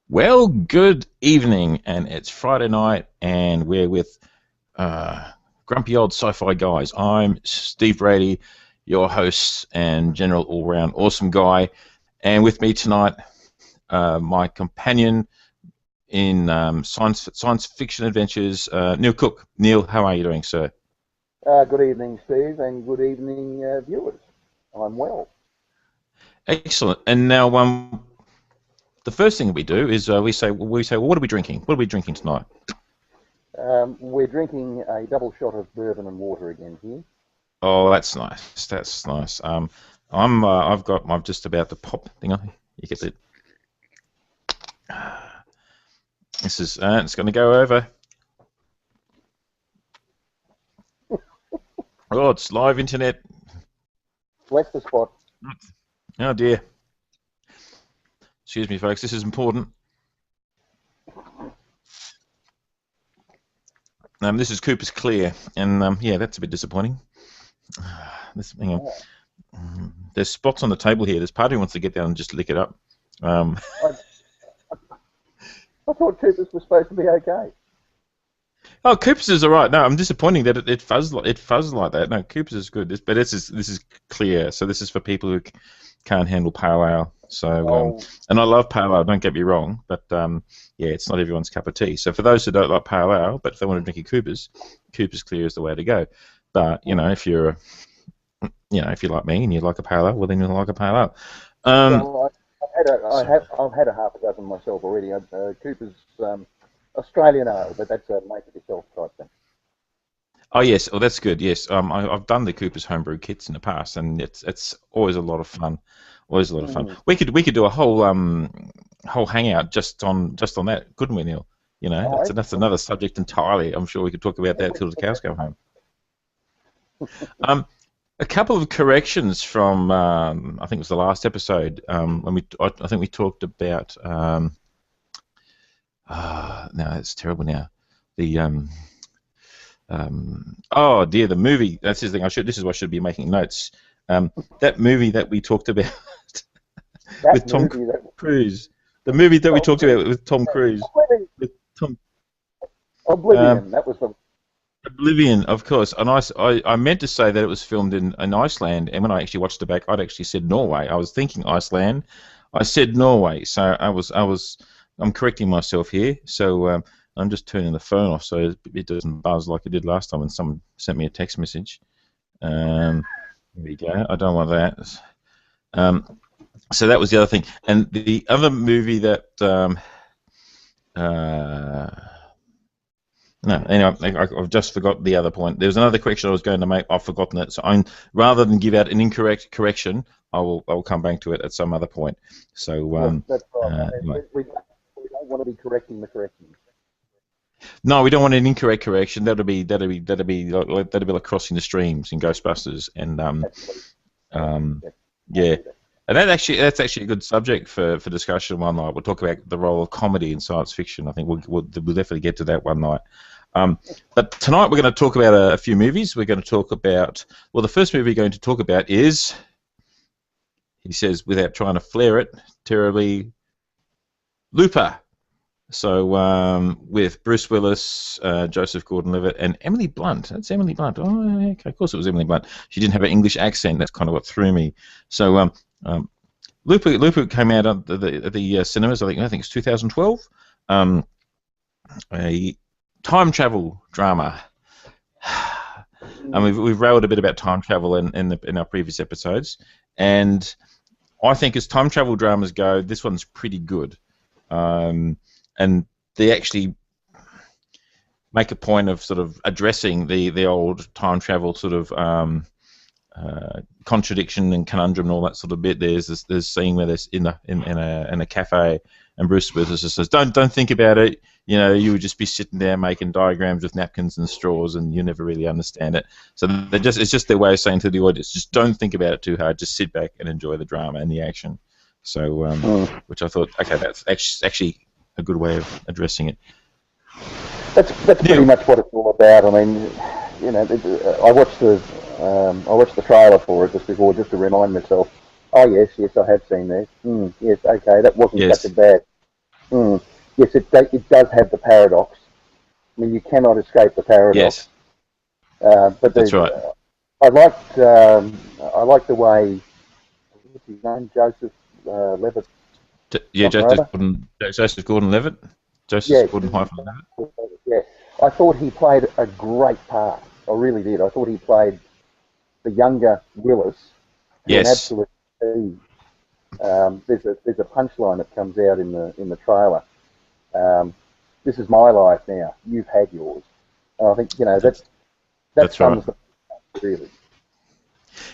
Well, good evening, and it's Friday night, and we're with grumpy old sci-fi guys. I'm Steve Brady, your host and general all-round awesome guy, and with me tonight, my companion in science fiction adventures, Neil Cook. Neil, how are you doing, sir? Good evening, Steve, and good evening, viewers. I'm well. Excellent. And now, the first thing we do is well, what are we drinking? What are we drinking tonight? We're drinking a double shot of bourbon and water again here. Oh, that's nice. That's nice. I'm just about to pop. Hang on, you get it. This is it's going to go over. Oh, it's live internet. Bless the spot. Oh dear. Excuse me, folks. This is important. This is Cooper's Clear, and yeah, that's a bit disappointing. Hang on. There's spots on the table here. There's part of me wants to get down and just lick it up. I thought Coopers was supposed to be okay. Oh, Cooper's is all right. No, I'm disappointing that it fuzzed like that. No, Cooper's is good. But this is clear. So this is for people who can't handle pale ale. So and I love pale ale. Don't get me wrong, but yeah, it's not everyone's cup of tea. So for those who don't like pale ale, but if they want to drink a Cooper's Clear is the way to go. But if you're if you're like me and you like a pale ale, well then you'll like a pale ale. Well, I've had a half a dozen myself already. Cooper's Australian ale, but that's a make it yourself type thing. Oh yes, oh that's good. Yes, I've done the Cooper's homebrew kits in the past, and it's always a lot of fun. Always a lot of fun. We could do a whole hangout just on that, couldn't we, Neil? That's another subject entirely. I'm sure we could talk about that till the cows come home. A couple of corrections from I think it was the last episode when I think we talked about no, it's terrible now. The oh dear, the movie. That's the thing. This is why I should be making notes. That movie that we talked about with Tom Cruise. The movie that we talked about with Tom Cruise. With Tom. Oblivion. That was the. Oblivion, of course. And I meant to say that it was filmed in Iceland, and when I actually watched it back, I'd actually said Norway. I was thinking Iceland. I said Norway, so I'm correcting myself here. So I'm just turning the phone off so it doesn't buzz like it did last time when someone sent me a text message. There we go. I don't want that. So that was the other thing. And the other movie that... no, anyway, I've just forgot the other point. There was another correction I was going to make. I've forgotten it. So rather than give out an incorrect correction, I'll come back to it at some other point. So that's right. We don't want to be correcting the corrections. No, we don't want an incorrect correction. That'll be like crossing the streams in Ghostbusters, and yeah, and that's actually a good subject for discussion one night. We'll talk about the role of comedy in science fiction. I think we'll definitely get to that one night. But tonight we're going to talk about a few movies. We're going to talk about the first movie we're going to talk about is, he says without trying to flare it terribly, Looper. So with Bruce Willis, Joseph Gordon-Levitt, and Emily Blunt. That's Emily Blunt. Oh, okay. Of course it was Emily Blunt. She didn't have an English accent. That's kind of what threw me. So Looper came out at the cinemas. I think it's 2012. A time travel drama. And we've railed a bit about time travel in our previous episodes, and I think as time travel dramas go, this one's pretty good. And they actually make a point of sort of addressing the old time travel sort of contradiction and conundrum and all that sort of bit. There's scene where there's in a cafe, and Bruce Willis just says, "Don't think about it. You would just be sitting there making diagrams with napkins and straws, and you never really understand it." So it's just their way of saying to the audience, just don't think about it too hard. Just sit back and enjoy the drama and the action. So, which I thought, okay, that's actually a good way of addressing it. That's pretty much what it's all about. I mean, I watched the trailer for it just before, just to remind myself. Oh yes, I have seen this. Yes, okay, that wasn't such a bad. Mm. Yes, it does have the paradox. I mean, you cannot escape the paradox. Yes, But that's right. I liked the way, what's his name, Joseph Levitt, Yeah, something or other. Joseph Gordon-Levitt, Yeah, Joseph Gordon-Levitt. yeah. I thought he played a great part. I really did. I thought he played the younger Willis to an Yes, absolute T. There's a punchline that comes out in the trailer. Um, this is my life now. You've had yours. And I think that that's right. sums the really.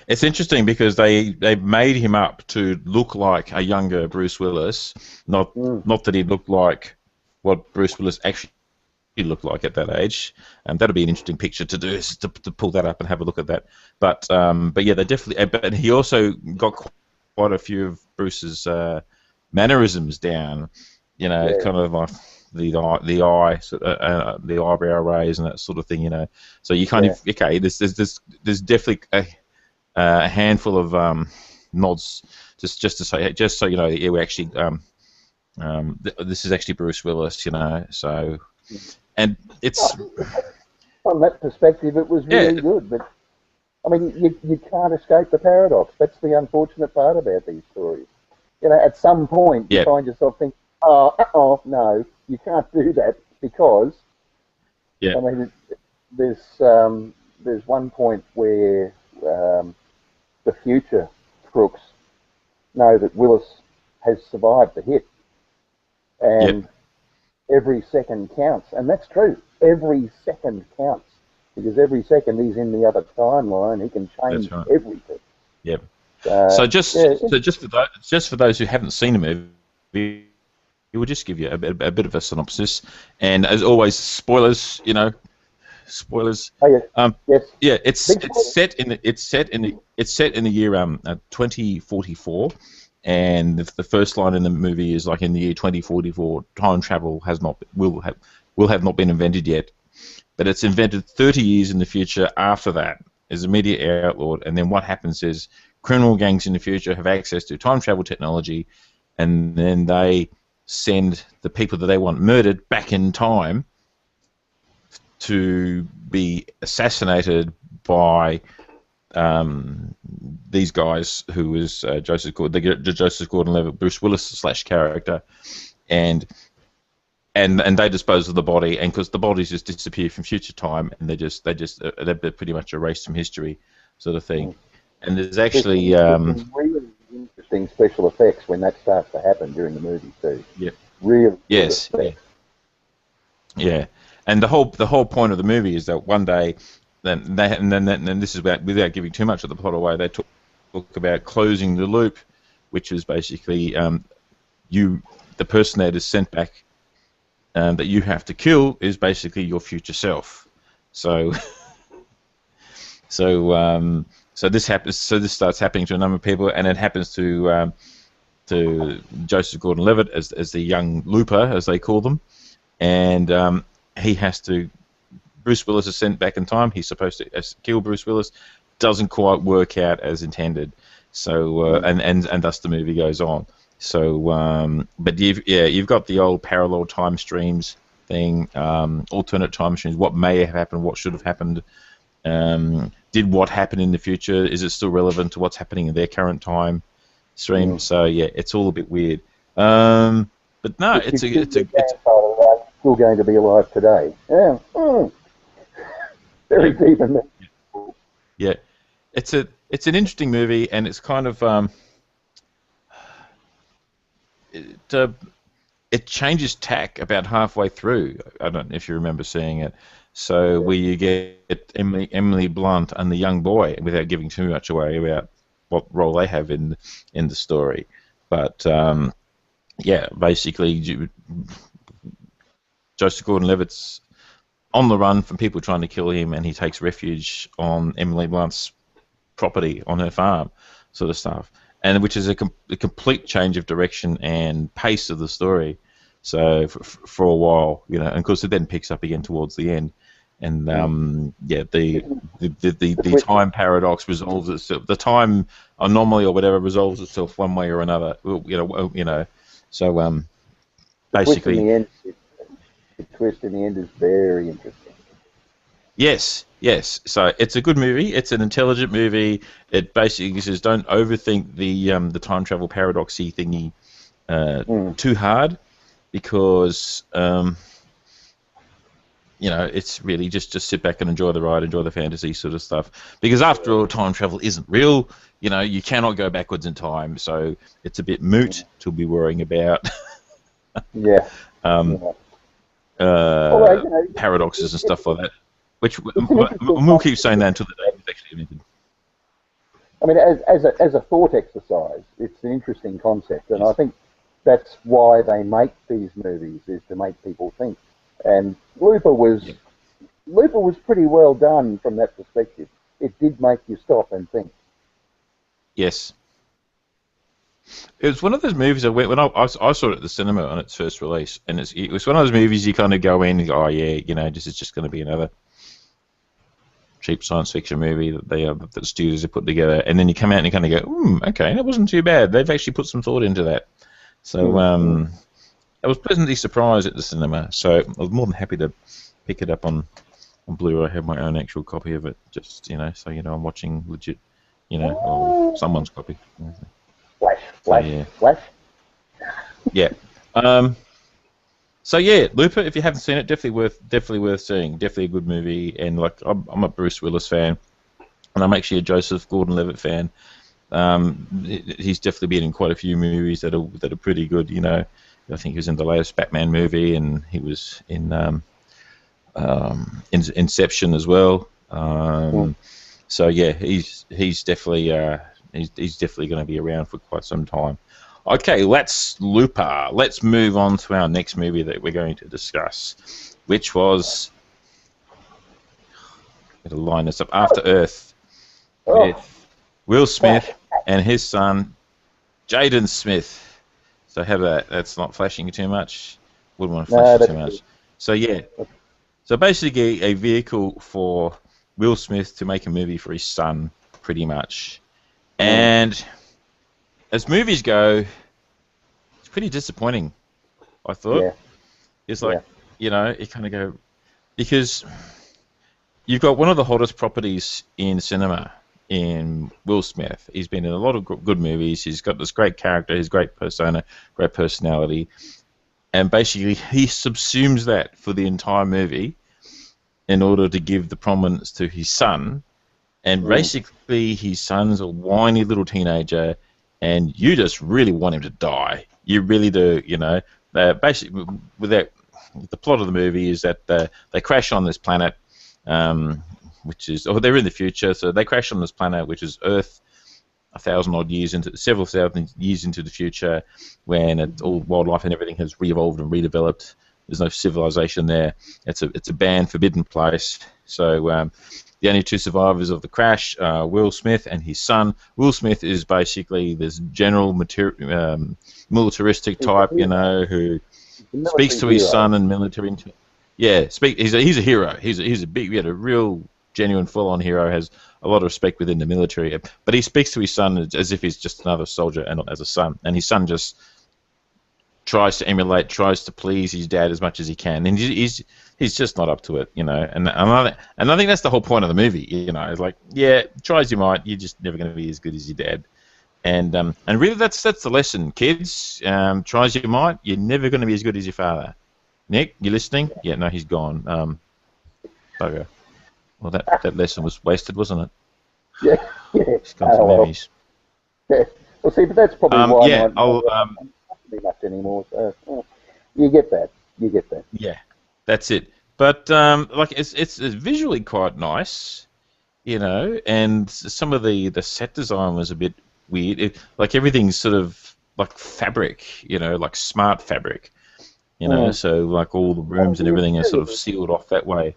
It's interesting because they made him up to look like a younger Bruce Willis, not Mm, not that he looked like what Bruce Willis actually looked like at that age. That'd be an interesting picture to do, is to pull that up and have a look at that. But yeah, they definitely. But he also got quite a few of Bruce's mannerisms down. You know, yeah, kind of like the eye, the eyebrow raise and that sort of thing. You know, so you kind yeah, of okay. There's definitely a handful of nods, just to say, just so you know, yeah, we actually this is actually Bruce Willis, you know. So, and it's from that perspective, it was yeah, really good. But I mean, you can't escape the paradox. That's the unfortunate part about these stories. At some point, you yeah, find yourself thinking, no, you can't do that because, yeah, I mean, there's one point where the future crooks know that Willis has survived the hit, yeah, and every second counts, and that's true. Every second counts because every second he's in the other timeline, he can that's change right, everything. yeah. Uh, So yeah, just for those who haven't seen the movie, we will just give you a bit of a synopsis, and as always, spoilers. You know, spoilers. oh yes, Um, yes, yeah, big spoiler. it's set in the year 2044, and the first line in the movie is like, in the year 2044, time travel will have not been invented yet, but it's invented 30 years in the future. After that is immediate outlawed, and then what happens is criminal gangs in the future have access to time travel technology, and then they send the people that they want murdered back in time to be assassinated by these guys, who is Joseph Gordon-Levitt, Bruce Willis slash character, and they dispose of the body, and because the bodies just disappear from future time, and they're pretty much erased from history, sort of thing. And there's actually There's some really interesting special effects when that starts to happen during the movie too. yeah, Really good yes, yeah, effects. yeah, and the whole point of the movie is that one day, then this is about, without giving too much of the plot away, they talk about closing the loop, which is basically the person that is sent back, that you have to kill, is basically your future self. So so this happens. So this starts happening to a number of people, and it happens to Joseph Gordon-Levitt as the young looper, as they call them, and he has to. Bruce Willis is sent back in time. He's supposed to kill Bruce Willis. Doesn't quite work out as intended. So and thus the movie goes on. So but you've got the old parallel time streams thing, alternate time streams. What may have happened? What should have happened? Did what happen in the future? Is it still relevant to what's happening in their current time stream? So yeah, it's all a bit weird. But no, it's Still going to be alive today. Yeah. Very yeah, deep in that. yeah. It's an interesting movie, and it's kind of it, uh, it changes tack about halfway through. I don't know if you remember seeing it. So where you get Emily Blunt and the young boy, without giving too much away about what role they have in the story. But yeah, basically, Joseph Gordon-Levitt's on the run from people trying to kill him, and he takes refuge on Emily Blunt's property on her farm, sort of stuff, and which is a complete change of direction and pace of the story. So for a while, you know, and of course it then picks up again towards the end, and yeah, the time paradox resolves itself. The time anomaly or whatever resolves itself one way or another. You know, so basically. The twist in the end is very interesting. Yes, yes. So it's a good movie. It's an intelligent movie. It basically says don't overthink the time travel paradoxy thingy too hard, because it's really just sit back and enjoy the ride, enjoy the fantasy sort of stuff. Because after all, time travel isn't real. You cannot go backwards in time, so it's a bit moot to be worrying about. Yeah. Paradoxes and stuff like that. Which we'll keep saying that until the day it's actually invented. I mean, as a thought exercise, it's an interesting concept, and I think that's why they make these movies, is to make people think. And Looper was pretty well done from that perspective. It did make you stop and think. Yes. It was one of those movies when I saw it at the cinema on its first release, and it was one of those movies you kind of go in and go, oh yeah, this is just going to be another cheap science fiction movie that the studios have put together, and then you come out and you kind of go, okay, that wasn't too bad. They've actually put some thought into that. So I was pleasantly surprised at the cinema. So I was more than happy to pick it up on Blu-ray. I have my own actual copy of it, just so I'm watching legit, or someone's copy. Flash. Yeah. So yeah, Looper. If you haven't seen it, definitely worth seeing. Definitely a good movie. And I'm a Bruce Willis fan, and I'm actually a Joseph Gordon-Levitt fan. He's definitely been in quite a few movies that are pretty good. I think he was in the latest Batman movie, and he was in Inception as well. So yeah, he's definitely going to be around for quite some time. Okay, that's Looper. Let's move on to our next movie that we're going to discuss, which was, to line this up, After Earth, with Will Smith and his son, Jaden Smith. So how about that? That's not flashing too much. Wouldn't want to flash too much. So yeah, so basically a vehicle for Will Smith to make a movie for his son, pretty much. And as movies go, it's pretty disappointing, I thought. Yeah. It's like, you kind of go, because you've got one of the hottest properties in cinema in Will Smith. He's been in a lot of good movies. He's got this great character, his great persona, great personality. And basically, he subsumes that for the entire movie in order to give the prominence to his son. And basically, his son's a whiny little teenager, and you just really want him to die. You really do, Basically, the plot of the movie is that they crash on this planet, they're in the future, so they crash on this planet, which is Earth, several thousand years into the future, when all wildlife and everything has re-evolved and redeveloped. There's no civilization there. It's a banned, forbidden place. So the only two survivors of the crash are Will Smith and his son. Will Smith is basically this general militaristic type, who speaks to his son and military. Yeah, he's a hero. He's a real, genuine, full-on hero. Has a lot of respect within the military. But he speaks to his son as if he's just another soldier and not as a son. And his son just tries to emulate, tries to please his dad as much as he can, and he's just not up to it, And I think that's the whole point of the movie, It's like, yeah, try as you might, you're just never going to be as good as your dad, and really that's the lesson, kids. Try as you might, you're never going to be as good as your father. Nick, you listening? Yeah, no, he's gone. Bugger. Well, that lesson was wasted, wasn't it? Yeah. He's gone to movies. Yeah. Well, see, but that's probably why. Yeah, much anymore, so you get that. Yeah, that's it. But it's visually quite nice, and some of the set design was a bit weird. Everything's sort of like fabric, like smart fabric, So like all the rooms and everything are sort of sealed off that way.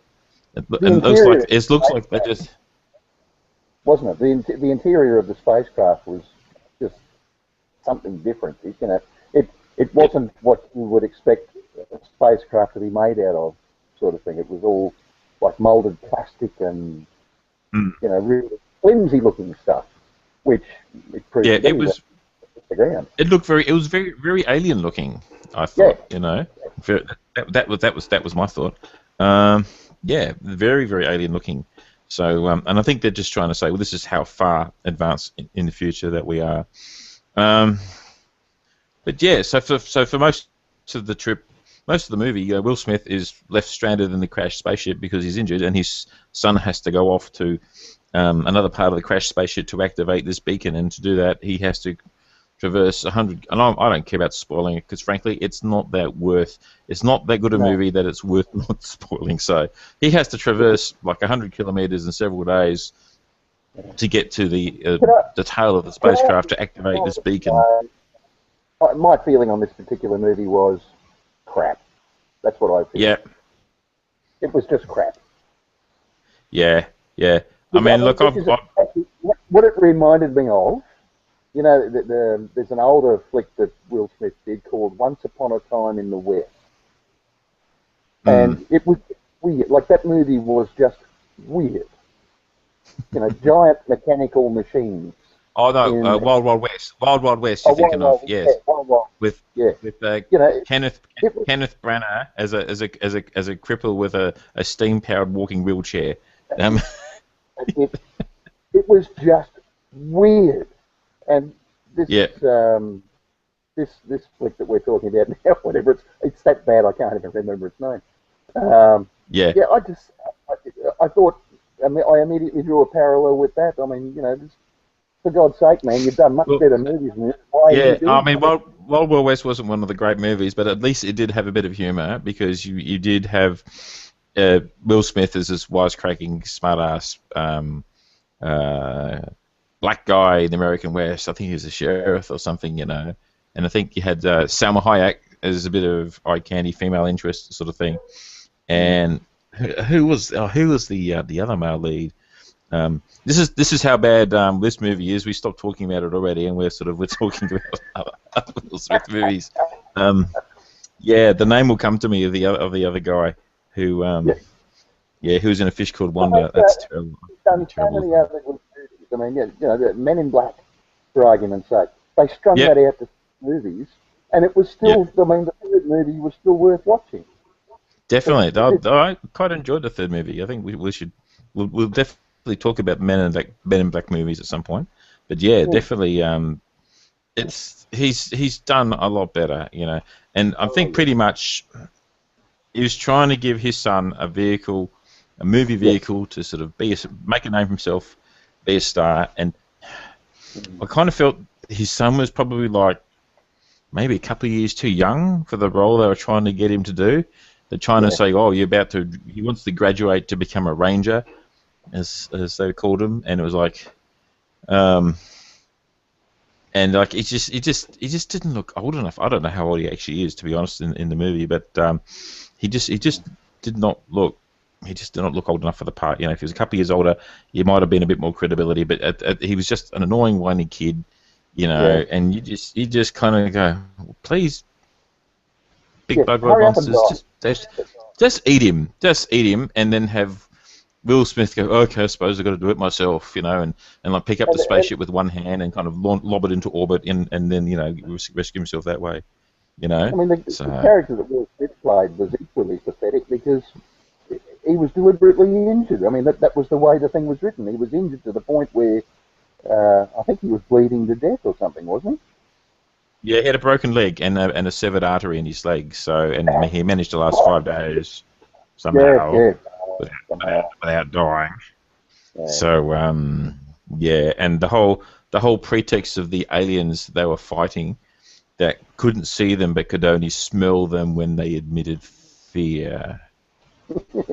It looks like they just, wasn't it? The interior of the spacecraft was just something different. It wasn't what you would expect a spacecraft to be made out of, sort of thing. It was all like molded plastic and really flimsy looking stuff, which it proved to be. It was. It was very, very alien looking. I thought, you know, that was my thought. Yeah, very very alien looking. So, and I think they're just trying to say, well, this is how far advanced in the future that we are. Um, but yeah, so for most of the trip, most of the movie, Will Smith is left stranded in the crashed spaceship because he's injured, and his son has to go off to another part of the crashed spaceship to activate this beacon, and to do that, he has to traverse 100. And I don't care about spoiling it because, frankly, it's not that good a movie that it's worth not spoiling. So he has to traverse like 100 kilometers in several days to get to the tail of the spacecraft to activate this beacon. My feeling on this particular movie was crap. That's what I feel. Yeah. It was just crap. Yeah, yeah. I mean, look, what it reminded me of, you know, there's an older flick that Will Smith did called Once Upon a Time in the West. And it was weird. Like, that movie was just weird. You know, giant mechanical machines. Oh no, Wild Wild West. Wild Wild West. You're thinking of, yes, with you know, Kenneth Branagh as a cripple with a steam powered walking wheelchair. It was just weird, and this this flick that we're talking about now, whatever it's that bad I can't even remember its name. I thought, I mean, I immediately drew a parallel with that. I mean, you know, for God's sake, man, you've done much better movies than this. I mean, Wild Wild West wasn't one of the great movies, but at least it did have a bit of humour because you did have Will Smith as this wisecracking, smart-ass black guy in the American West. I think he was a sheriff or something, you know. And I think you had Salma Hayek as a bit of eye candy, female interest sort of thing. And who was the other male lead? This is how bad this movie is. We stopped talking about it already, and we're talking about other Will Smith movies. The name will come to me of the other guy who who was in A Fish Called Wanda. That's terrible. Done so many other good movies. I mean, you know, the Men in Black, for argument's sake, they strung that out to movies, and it was still. I mean, the third movie was still worth watching. Definitely, I quite enjoyed the third movie. I think we'll definitely talk about Men in Black movies at some point. But definitely, he's done a lot better, you know. And I think pretty much he was trying to give his son a movie vehicle to sort of make a name for himself, be a star. And I kind of felt his son was probably like maybe a couple of years too young for the role they were trying to get him to do. They're trying to say, oh, he wants to graduate to become a ranger, as they called him, and it was like, and like he just didn't look old enough. I don't know how old he actually is, to be honest, in the movie, but he just did not look old enough for the part. You know, if he was a couple of years older, he might have been a bit more credibility, but he was just an annoying, whiny kid, you know, and you just kind of go, please, big bug road monsters, just eat him, and then have Will Smith go, okay, I suppose I've got to do it myself, you know, and like pick up the spaceship with one hand and kind of lob it into orbit and then, you know, rescue himself that way, you know. I mean, the character that Will Smith played was equally pathetic because he was deliberately injured. I mean, that was the way the thing was written. He was injured to the point where I think he was bleeding to death or something, wasn't he? Yeah, he had a broken leg and a severed artery in his leg, and he managed to last 5 days somehow. Without dying. Yeah. So and the whole pretext of the aliens they were fighting that couldn't see them but could only smell them when they admitted fear.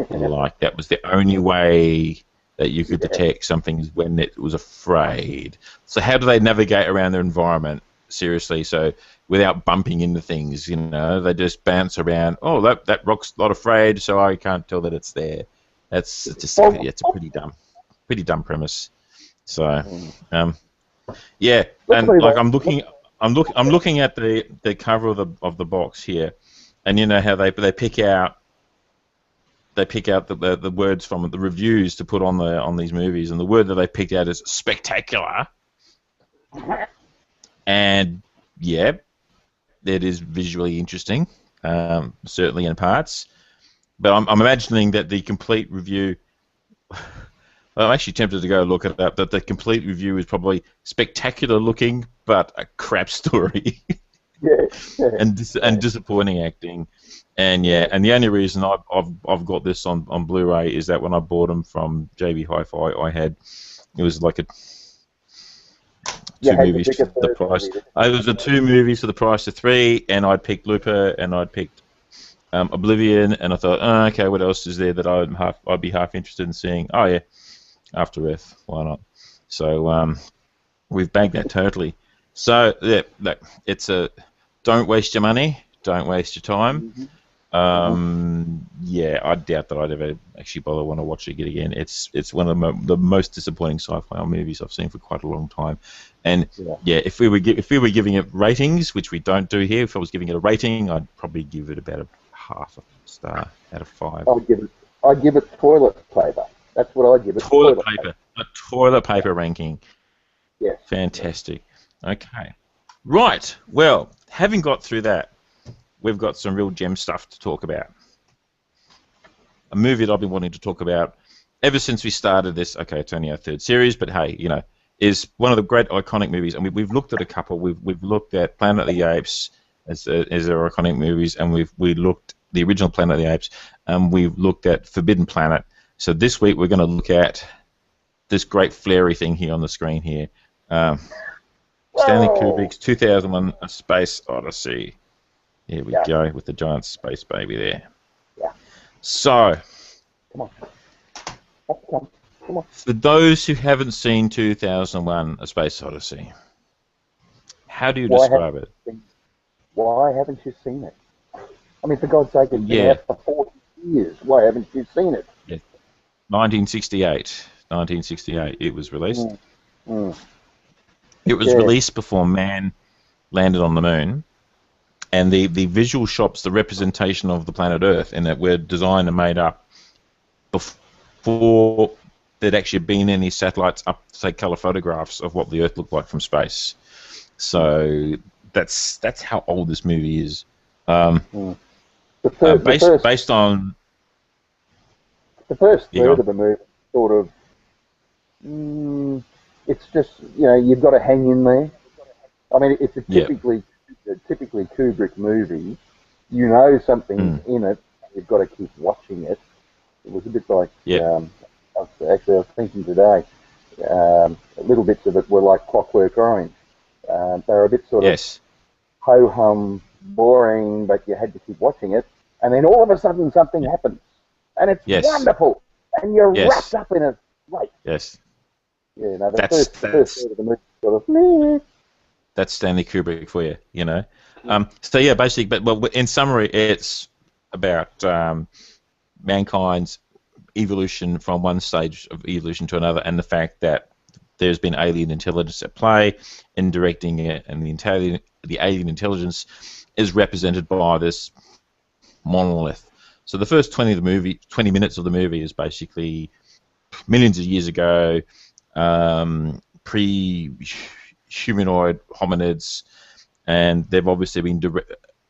And like that was the only way that you could detect something when it was afraid. So how do they navigate around their environment? Seriously, so without bumping into things, you know, they just bounce around. Oh, that rock's not afraid, so I can't tell that it's there. It's a pretty dumb premise. So, and like I'm looking at the cover of the box here, and you know how they pick out the words from the reviews to put on these movies, and the word that they picked out is spectacular. And it is visually interesting, certainly in parts. But I'm imagining that the complete review. Well, I'm actually tempted to go look it up. That the complete review is probably spectacular looking, but a crap story. Yeah, yeah, and disappointing acting, and and the only reason I've got this on Blu-ray is that when I bought them from JB Hi-Fi, it was like you two had the movies bigger for the first price. movie. It was a two movies for the price of three, and I'd picked Looper and I'd picked Oblivion, and I thought, oh, okay, what else is there that I'd be half interested in seeing? Oh yeah, After Earth, why not? So we've bagged that totally. So yeah, look, it's a don't waste your money, don't waste your time. Yeah, I doubt that I'd ever actually bother want to watch it again. It's one of the most disappointing sci-fi movies I've seen for quite a long time. And yeah, if we were giving it ratings, which we don't do here, if I was giving it a rating, I'd probably give it about a half a star out of 5. I'd give it toilet paper. That's what I'd give it. Toilet paper. A toilet paper ranking. Yes. Fantastic. Okay. Right. Well, having got through that, we've got some real gem stuff to talk about. A movie that I've been wanting to talk about ever since we started this. Okay, it's only our 3rd series, but hey, you know, is one of the great iconic movies. And we've looked at a couple. We've looked at Planet of the Apes as their iconic movies, and we looked the original Planet of the Apes, and we've looked at Forbidden Planet. So this week we're going to look at this great flary thing here on the screen here. Stanley Kubrick's 2001: A Space Odyssey. Here we go with the giant space baby there. Yeah. So, Come on. For those who haven't seen 2001: A Space Odyssey, how do you describe it? Why haven't you seen it? I mean, for God's sake, it's been out for 40 years. Why haven't you seen it? Yeah. 1968. 1968. It was released. It was released before man landed on the moon, and the visual shops, the representation of the planet Earth, and that were designed and made up before there'd actually been any satellites up to take color photographs of what the Earth looked like from space. So that's how old this movie is. Based on the first third of the movie, sort of. It's just, you know, you've got to hang in there. I mean, it's a typically Kubrick movie. You know something's in it. You've got to keep watching it. It was a bit like, I was thinking today, little bits of it were like Clockwork Orange. They were a bit sort of ho-hum, boring, but you had to keep watching it. And then all of a sudden something happens. And it's wonderful. And you're wrapped up in it. Right. Yes. Yeah, no, the first third of the movie sort of... That's Stanley Kubrick for you, you know. So yeah, basically, but well, in summary, it's about mankind's evolution from one stage of evolution to another, and the fact that there's been alien intelligence at play in directing it, and the alien intelligence is represented by this monolith. So the first 20 minutes of the movie is basically millions of years ago, pre-humanoid hominids, and they've obviously been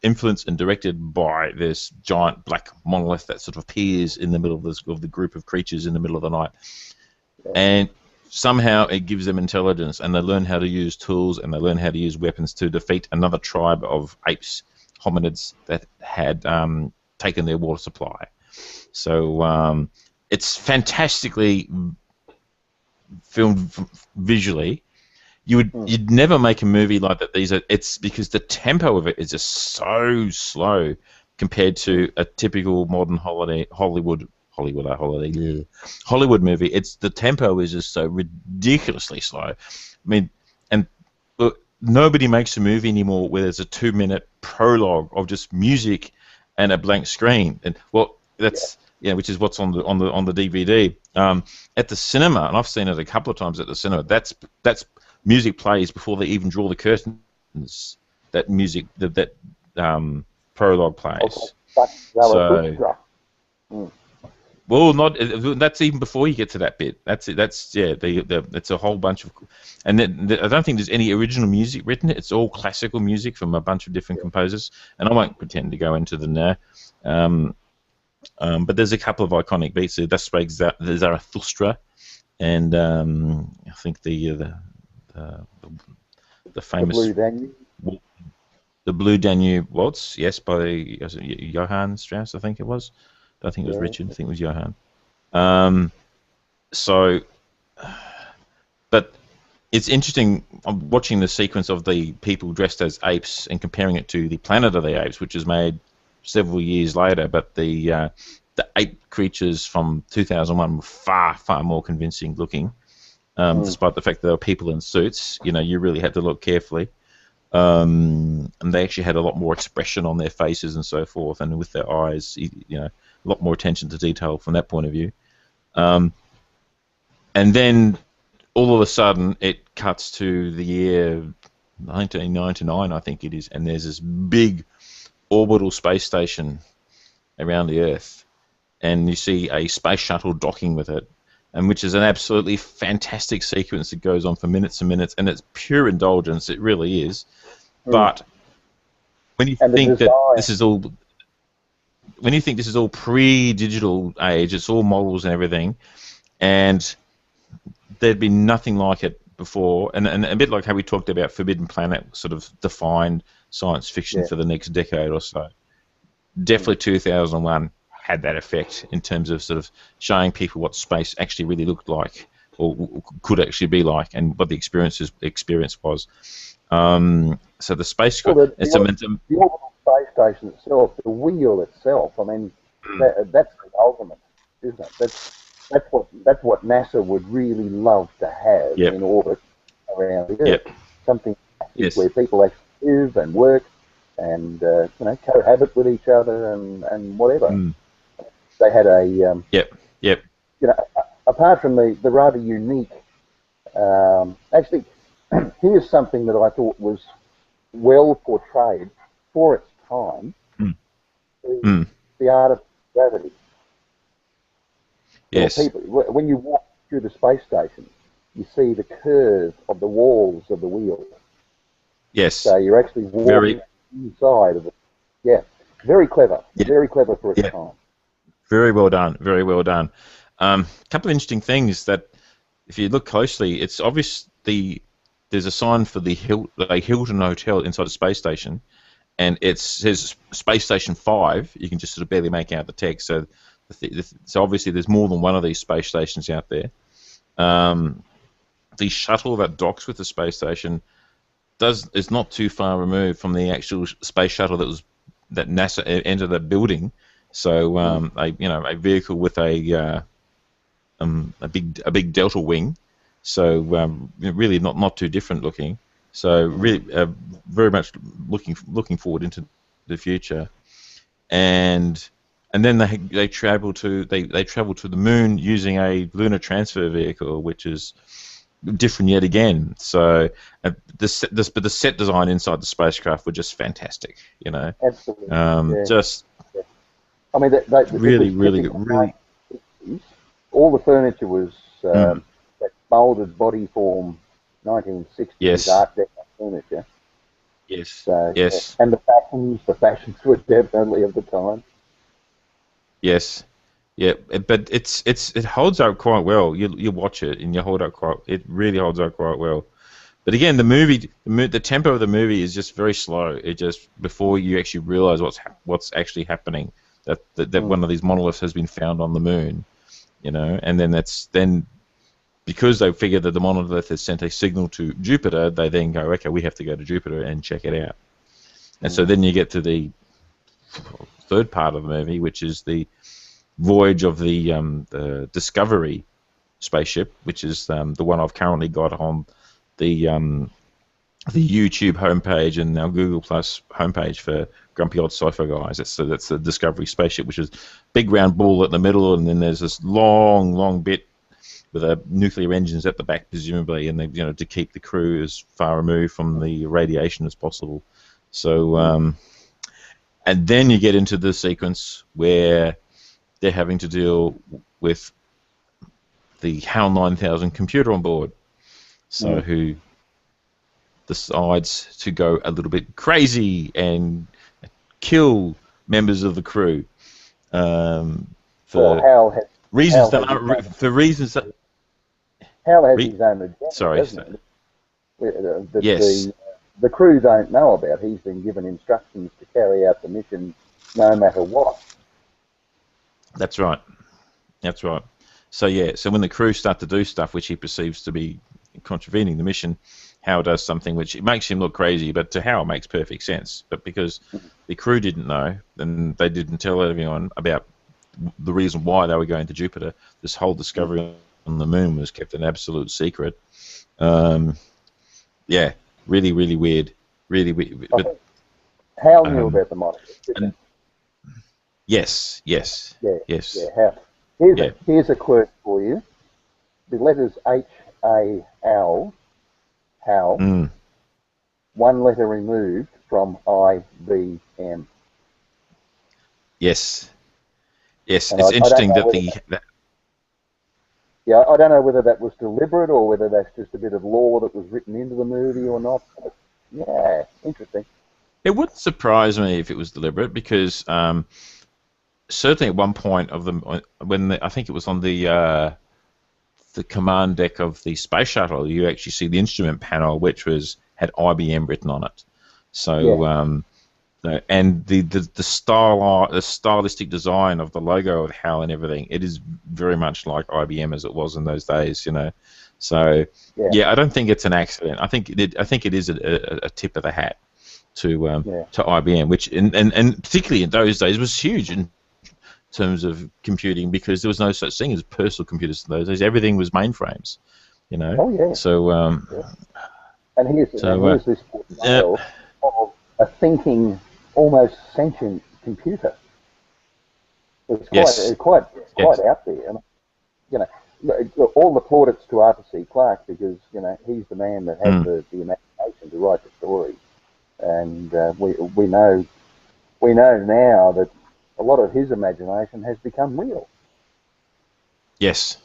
influenced and directed by this giant black monolith that sort of appears in the middle of the group of creatures in the middle of the night. And somehow it gives them intelligence, and they learn how to use tools, and they learn how to use weapons to defeat another tribe of apes, hominids, that had taken their water supply. So it's fantastically filmed visually. You'd never make a movie like that. It's because the tempo of it is just so slow compared to a typical modern Hollywood movie. It's the tempo is just so ridiculously slow. I mean, and nobody makes a movie anymore where there's a 2-minute prologue of just music and a blank screen. And well, that's which is what's on the DVD. At the cinema, and I've seen it a couple of times at the cinema. That's music plays before they even draw the curtains. That music, that prologue plays. Well, not that's even before you get to that bit. That's it. That's yeah. It's a whole bunch of, and then I don't think there's any original music written. It's all classical music from a bunch of different composers, and I won't pretend to go into them now. Um, but there's a couple of iconic beats. That's by Zarathustra, and I think the, the The famous Blue Danube. the Blue Danube Waltz, yes, by Johann Strauss, I think it was. I don't think it was Yeah. Richard. I think it was Johann. Um, so, but it's interesting watching the sequence of the people dressed as apes and comparing it to the Planet of the Apes, which was made several years later. But the ape creatures from 2001 were far, far more convincing looking, despite the fact that they were people in suits. You know, you really had to look carefully. And they actually had a lot more expression on their faces and so forth, and with their eyes, you know, a lot more attention to detail from that point of view. And then all of a sudden, it cuts to the year 1999, I think it is, and there's this big orbital space station around the Earth, and you see a space shuttle docking with it, and which is an absolutely fantastic sequence that goes on for minutes and minutes, and it's pure indulgence, it really is. But when you think that this is all, when you think this is all pre-digital age, it's all models and everything, and there'd been nothing like it before, and a bit like how we talked about Forbidden Planet sort of defined science fiction for the next decade or so. Definitely 2001 had that effect in terms of sort of showing people what space actually really looked like, or could actually be like, and what the experience was. So the spacecraft, the orbital space station itself, the wheel itself. I mean, that's the ultimate, isn't it? That's what NASA would really love to have in orbit around the Earth. Something where people actually live and work and cohabit with each other and whatever. They had a you know, apart from the rather unique. Actually, here's something that I thought was well portrayed for its time. The art of gravity. Yes. People, when you walk through the space station, you see the curve of the walls of the wheel. Yes. So you're actually walking inside of it. Yeah. Very clever. Very clever for its time. Very well done. Very well done. A couple of interesting things that, if you look closely, it's obvious there's a sign for the Hilton Hotel inside the space station, and it says Space Station 5. You can just sort of barely make out the text. So obviously there's more than one of these space stations out there. The shuttle that docks with the space station is not too far removed from the actual space shuttle that NASA entered the building. So a vehicle with a big delta wing. So really not too different looking. So really very much looking forward into the future. And then they travel to the moon using a lunar transfer vehicle, which is different yet again. So the set design inside the spacecraft were just fantastic. You know, absolutely. Just. I mean, really. All the furniture was that moulded body form 1960s Art Deco furniture. Yes. So, and the fashions were definitely of the time. Yes. Yeah, but it holds up quite well. You watch it and it really holds up quite well. But again, the tempo of the movie is just very slow. It just, before you actually realize what's actually happening, that one of these monoliths has been found on the moon, you know, and then because they figure that the monolith has sent a signal to Jupiter, they then go, okay, we have to go to Jupiter and check it out. And so then you get to the third part of the movie, which is the voyage of the Discovery spaceship, which is the one I've currently got on the YouTube homepage and now Google Plus homepage for Grumpy Old Sci-Fi Guys. That's the Discovery spaceship, which is big round ball at the middle, and then there's this long bit with nuclear engines at the back, presumably, and to keep the crew as far removed from the radiation as possible. So, and then you get into the sequence where they're having to deal with the HAL 9000 computer on board. So who decides to go a little bit crazy and kill members of the crew for reasons that aren't for reasons that Hal has his own agenda, sorry. doesn't it? Yes. The crew don't know about. He's been given instructions to carry out the mission no matter what. That's right. That's right. So yeah, so when the crew start to do stuff which he perceives to be contravening the mission, Hal does something which it makes him look crazy, but to Hal it makes perfect sense. But because the crew didn't know, then they didn't tell everyone about the reason why they were going to Jupiter. This whole discovery on the moon was kept an absolute secret. Yeah, really, really weird. Really weird. But Hal knew about the monitor. Yes. Hal. Here's a quirk for you. The letters H-A-L, Hal, one letter removed from I-B-M. Yes. It's interesting that Yeah, I don't know whether that was deliberate or whether that's just a bit of lore that was written into the movie or not. But yeah, interesting. It wouldn't surprise me if it was deliberate because certainly at one point of them, when I think it was on the command deck of the space shuttle, you actually see the instrument panel which had IBM written on it. So and the stylistic design of the logo of HAL and everything, it is very much like IBM as it was in those days, you know. So I don't think it's an accident. I think it is a tip of the hat to IBM, which and particularly in those days was huge in terms of computing because there was no such thing as personal computers in those days. Everything was mainframes, you know. Oh yeah. So and here's this model of a thinking, almost sentient computer. It's quite out there. And, you know, all the plaudits to Arthur C. Clarke because you know he's the man that had the imagination to write the story, and we know now that a lot of his imagination has become real. Yes.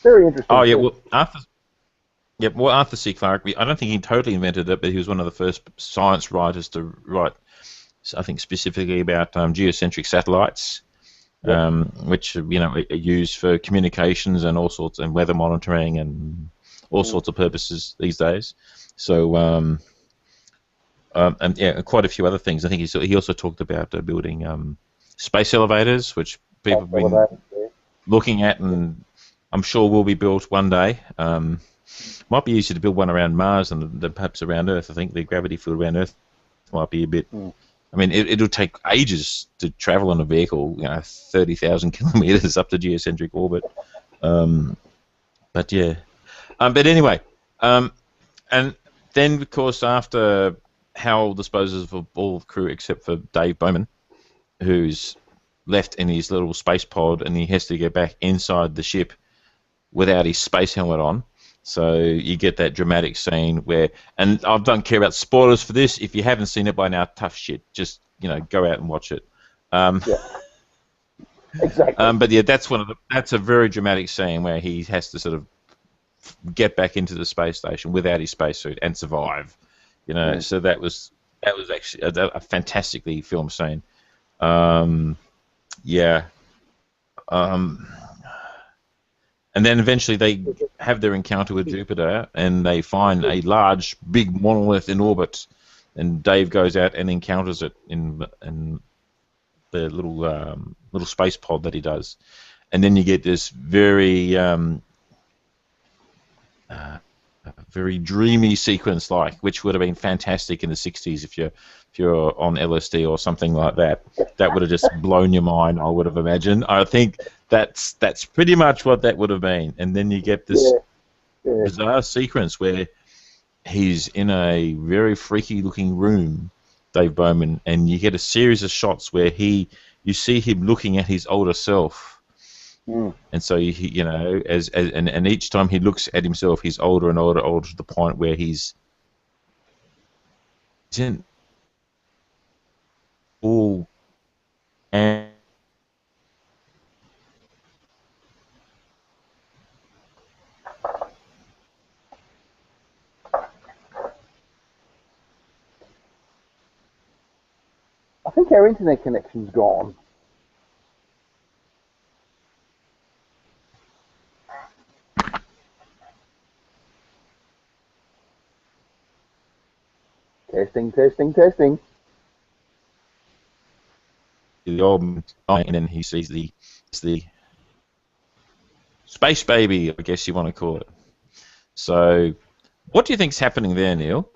Very interesting. Oh yeah, well Arthur C. Clarke, I don't think he totally invented it, but he was one of the first science writers to write, I think, specifically about geocentric satellites, which you know are used for communications and all sorts, and weather monitoring and all sorts of purposes these days. So and quite a few other things. I think he also talked about building space elevators, which people have been looking at, and I'm sure will be built one day. Might be easier to build one around Mars than perhaps around Earth. I think the gravity field around Earth might be a bit. I mean, it'll take ages to travel on a vehicle, 30,000 kilometers up to geocentric orbit. But yeah. But anyway, and then of course after Hal disposes of all the crew except for Dave Bowman, who's left in his little space pod, and he has to get back inside the ship without his space helmet on. So you get that dramatic scene where, and I don't care about spoilers for this. If you haven't seen it by now, tough shit. Just go out and watch it. Exactly. But yeah, that's a very dramatic scene where he has to sort of get back into the space station without his spacesuit and survive. So that was actually a fantastically filmed scene. And then eventually they have their encounter with Jupiter, and they find a large, big monolith in orbit. And Dave goes out and encounters it in the little space pod that he does. And then you get this very dreamy sequence, which would have been fantastic in the '60s if you're on LSD or something like that. That would have just blown your mind, I would have imagined. I think that's pretty much what that would have been. And then you get this bizarre sequence where he's in a very freaky looking room, Dave Bowman, and you get a series of shots where you see him looking at his older self. And so and each time he looks at himself, he's older and older, to the point where he's in all and I think our internet connection's gone. Testing, testing, testing. The old man, and then he sees the space baby, I guess you want to call it. So, what do you think's happening there, Neil?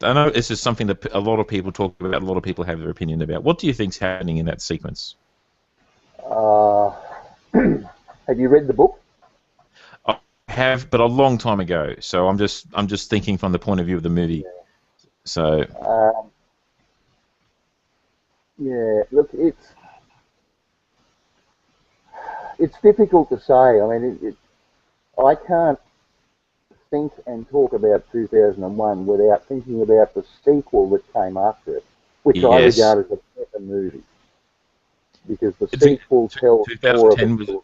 I know this is something that a lot of people talk about, a lot of people have their opinion about. What do you think's happening in that sequence? Have you read the book? I have, but a long time ago. So I'm just thinking from the point of view of the movie. So yeah, look, it's difficult to say. I mean, I can't think and talk about 2001 without thinking about the sequel that came after it, which I regard as a better movie, because the sequel tells more of a story.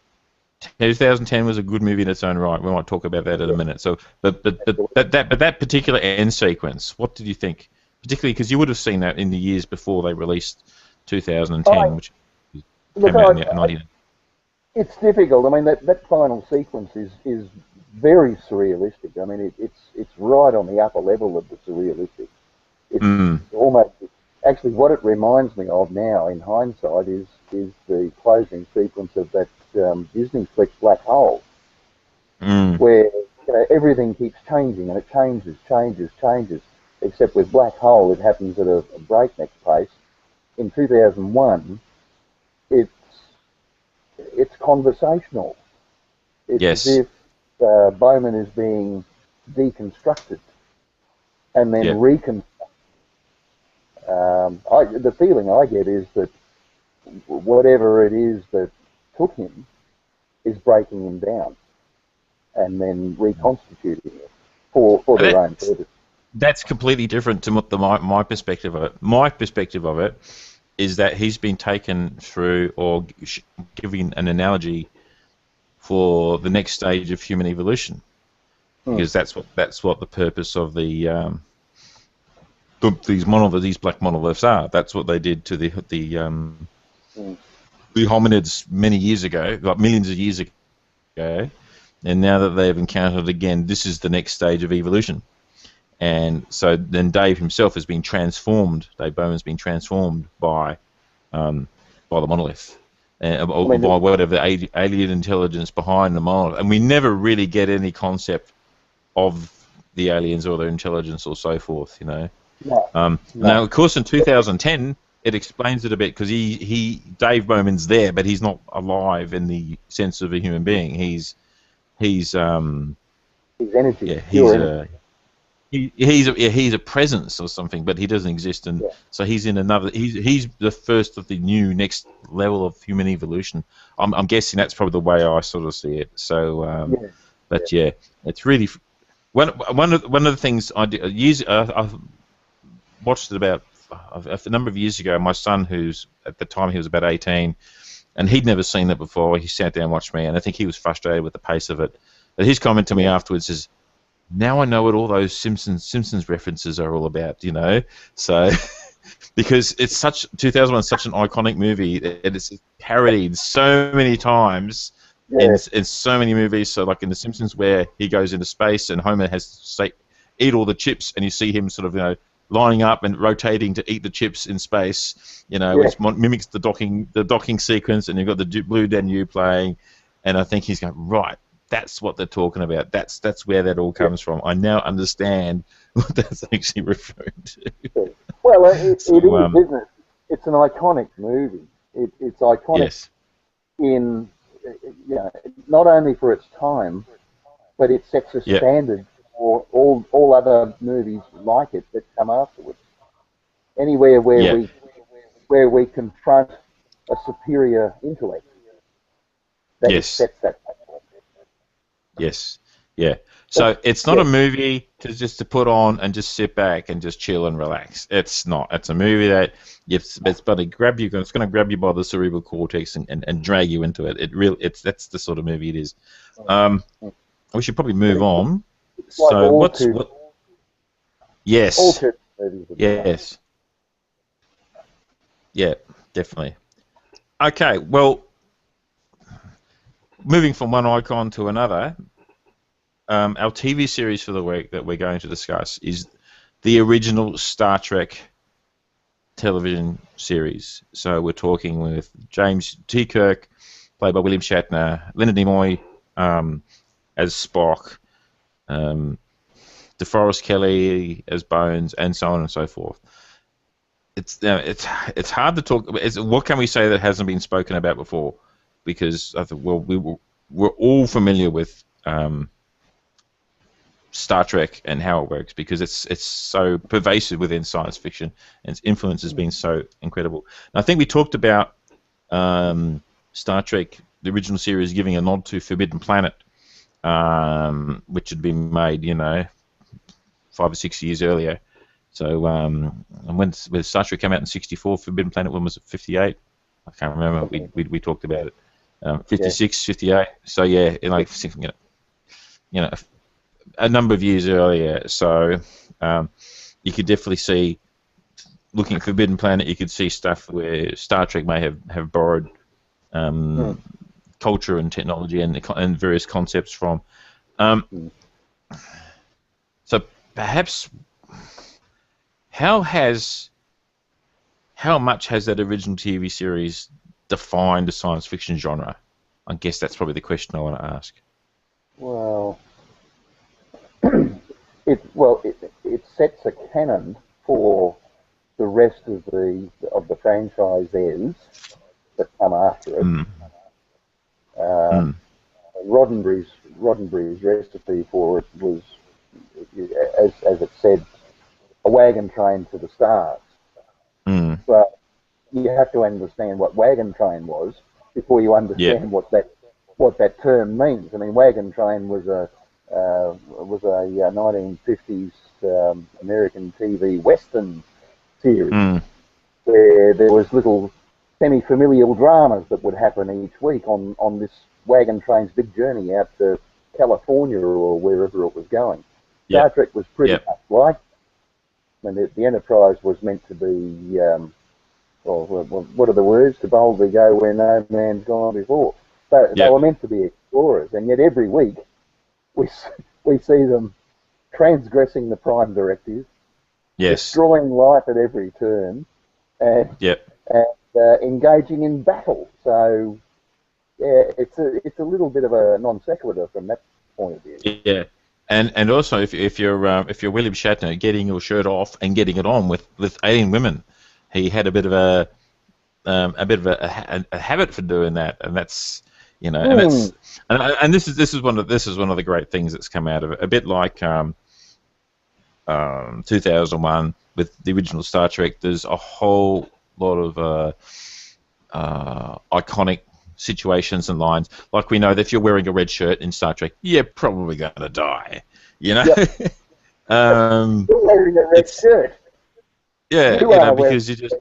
2010 was a good movie in its own right. We might talk about that in a minute. So, but that particular end sequence, what did you think? Particularly because you would have seen that in the years before they released 2010, which came out in 19. It's difficult. I mean, that final sequence is very surrealistic. I mean, it's right on the upper level of the surrealistic. It's almost actually what it reminds me of now, in hindsight, is the closing sequence of that Disney flick Black Hole, where everything keeps changing and it changes. Except with Black Hole, it happens at a breakneck pace. In 2001, it's conversational. It's as if Bowman is being deconstructed and then reconstructed. The feeling I get is that whatever it is that took him is breaking him down and then reconstituting it for their own purpose. That's completely different to what my perspective of it. My perspective of it is that he's been taken through, or giving an analogy for the next stage of human evolution, because that's what the purpose of these black monoliths are. That's what they did to the hominids many years ago, like millions of years ago, and now that they've encountered it again, this is the next stage of evolution. And so then Dave himself has been transformed. Dave Bowman's been transformed by the monolith, or by whatever the alien intelligence behind the monolith. And we never really get any concept of the aliens or their intelligence or so forth, you know. Now, of course, in 2010, it explains it a bit, because Dave Bowman's there, but he's not alive in the sense of a human being. He's energy. Yeah, he's a presence or something, but he doesn't exist, and so he's in another. He's the first of the new next level of human evolution. I'm guessing that's probably the way I sort of see it. So, it's really one of the things I did I watched it about a number of years ago. My son, who's at the time he was about 18, and he'd never seen it before. He sat down and watched me, and I think he was frustrated with the pace of it. But his comment to me afterwards is, now I know what all those Simpsons references are all about, you know. So, because it's 2001 is such an iconic movie, and it's parodied so many times in so many movies. So, like in The Simpsons, where he goes into space and Homer has to say, eat all the chips, and you see him sort of, you know, lining up and rotating to eat the chips in space, you know, which mimics the docking sequence, and you've got the Blue Danube playing, and I think he's going, right, that's what they're talking about. That's where that all comes from. I now understand what that's actually referring to. Well, it is, isn't it? It's an iconic movie. It's iconic in, you know, not only for its time, but it sets a standard for all other movies like it that come afterwards. Anywhere where we confront a superior intellect, that sets that platform. Yes, yeah. So it's not a movie just to put on and just sit back and just chill and relax. It's not. It's a movie that it's going to grab you. It's going to grab you by the cerebral cortex and drag you into it. That's the sort of movie it is. We should probably move on. So Yes. Yeah, definitely. Okay, well, moving from one icon to another, our TV series for the week that we're going to discuss is the original Star Trek television series. So we're talking with James T. Kirk, played by William Shatner, Leonard Nimoy as Spock, DeForest Kelly as Bones, and so on and so forth. It's hard to talk. What can we say that hasn't been spoken about before? Because I think we're all familiar with Star Trek and how it works because it's so pervasive within science fiction and its influence has been so incredible. And I think we talked about Star Trek, the original series, giving a nod to Forbidden Planet, which had been made, 5 or 6 years earlier. So and when Star Trek came out in '64, Forbidden Planet, when was it? '58? I can't remember. We talked about it. 56, 58. So yeah, a number of years earlier. So you could definitely see, looking at Forbidden Planet, you could see stuff where Star Trek may have borrowed culture and technology and various concepts from. So perhaps, how much has that original TV series defined the science fiction genre? I guess that's probably the question I want to ask. Well, it sets a canon for the rest of the franchises that come after it. Roddenberry's recipe for it was, as it said, a wagon train to the stars. But you have to understand what wagon train was before you understand what that term means. I mean, wagon train was a 1950s American TV Western series where there was little semi-familial dramas that would happen each week on this wagon train's big journey out to California or wherever it was going. Star Trek was pretty much like, and the Enterprise was meant to be, what are the words? To boldly go where no man's gone before. They were meant to be explorers, and yet every week we see them transgressing the Prime Directive, destroying life at every turn, and engaging in battle. So yeah, it's a little bit of a non sequitur from that point of view. Yeah. And also, if you're William Shatner, getting your shirt off and getting it on with alien women, he had a bit of a habit for doing that, and that's and this is one of the great things that's come out of it. A bit like 2001 with the original Star Trek. There's a whole lot of iconic situations and lines, like we know that if you're wearing a red shirt in Star Trek, you're probably going to die. You're wearing a red shirt. Yeah, because you just.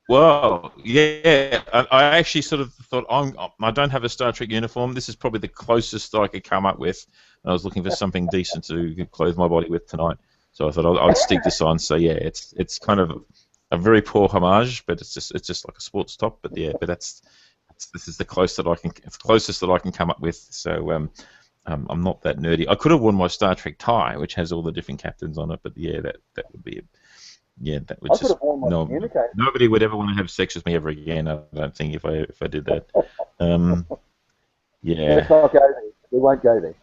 Well, yeah, I actually sort of thought I don't have a Star Trek uniform. This is probably the closest I could come up with. I was looking for something decent to clothe my body with tonight, so I thought I'd stick this on. So yeah, it's kind of a very poor homage, but it's just like a sports top. But yeah, this is the closest that I can come up with. So I'm not that nerdy. I could have worn my Star Trek tie, which has all the different captains on it, but yeah, that would be. That would just nobody would ever want to have sex with me ever again. I don't think if I did that. Let's not go there. We won't go there.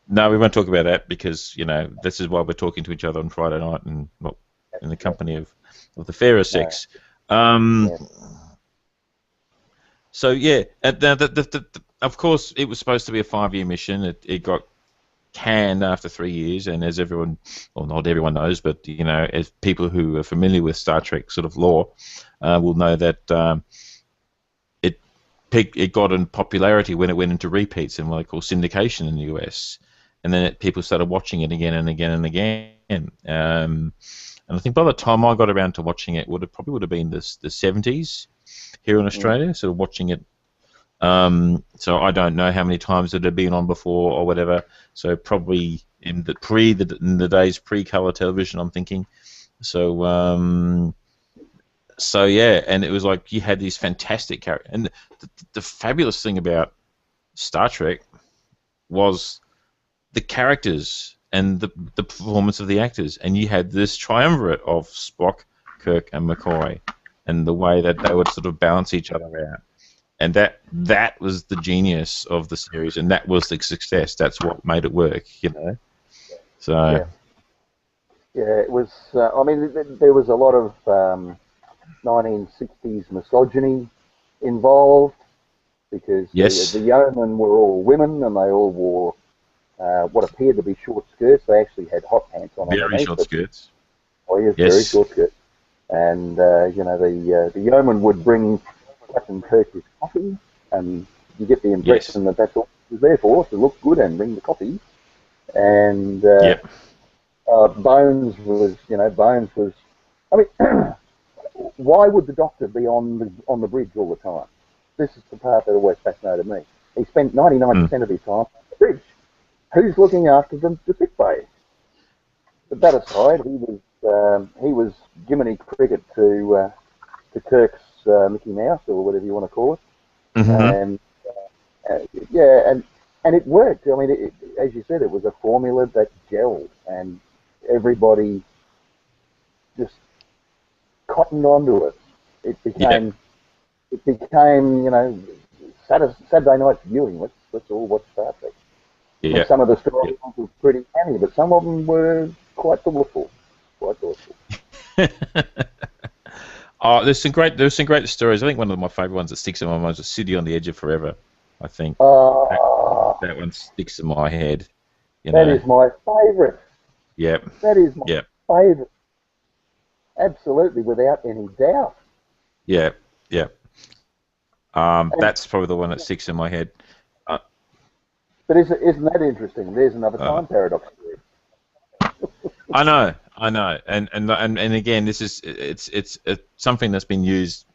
No, we won't talk about that because this is why we're talking to each other on Friday night and in the company of the fairer sex. So yeah, of course it was supposed to be a 5-year mission. It got canned after 3 years, and as everyone, well, not everyone knows, but as people who are familiar with Star Trek sort of lore will know that it got in popularity when it went into repeats and what they call syndication in the US, and then people started watching it again and again and again. And I think by the time I got around to watching it, probably would have been the 70s here in Australia. So watching it. So I don't know how many times it had been on before or whatever. So probably in the days pre-color television, I'm thinking. So So yeah, and it was like you had these fantastic characters, and the fabulous thing about Star Trek was the characters and the performance of the actors, and you had this triumvirate of Spock, Kirk, and McCoy, and the way that they would sort of balance each other out, and that was the genius of the series, and that was the success. That's what made it work, you know. So Yeah, yeah. It was. I mean, there was a lot of 1960s misogyny involved because yes, the yeomen were all women and they all wore what appeared to be short skirts. They actually had hot pants on very underneath. short But, skirts. oh yes, very Yes, short skirts. And the yeoman would bring Captain Kirk his coffee, and you get the yes, impression that that's all he was there for, to look good and bring the coffee. And yep, Bones was. I mean, why would the Doctor be on the bridge all the time? This is the part that always fascinated me. He spent 99% of his time on the bridge. Who's looking after the sick bay? But that aside, he was Jiminy Cricket to Kirk's Mickey Mouse or whatever you want to call it, mm-hmm. and uh, yeah, and it worked. I mean, as you said, it was a formula that gelled, and everybody just cottoned onto it. It Yep, became Saturday night viewing. Let's all watch Star Trek. And yep, some of the yep. stories were pretty canny, but some of them were quite delightful. Quite delightful. Oh, there's some great stories. I think one of my favourite ones that sticks in my mind is City on the Edge of Forever. I think that, Uh, that one sticks in my head. You that know. is my favourite. Yep. That is my Yep. favourite. Absolutely, without any doubt. Yep. Yep. And That's probably the one that sticks in my head. Uh, but isn't that interesting? There's another uh, time paradox there. I know, and again, it's something that's been used.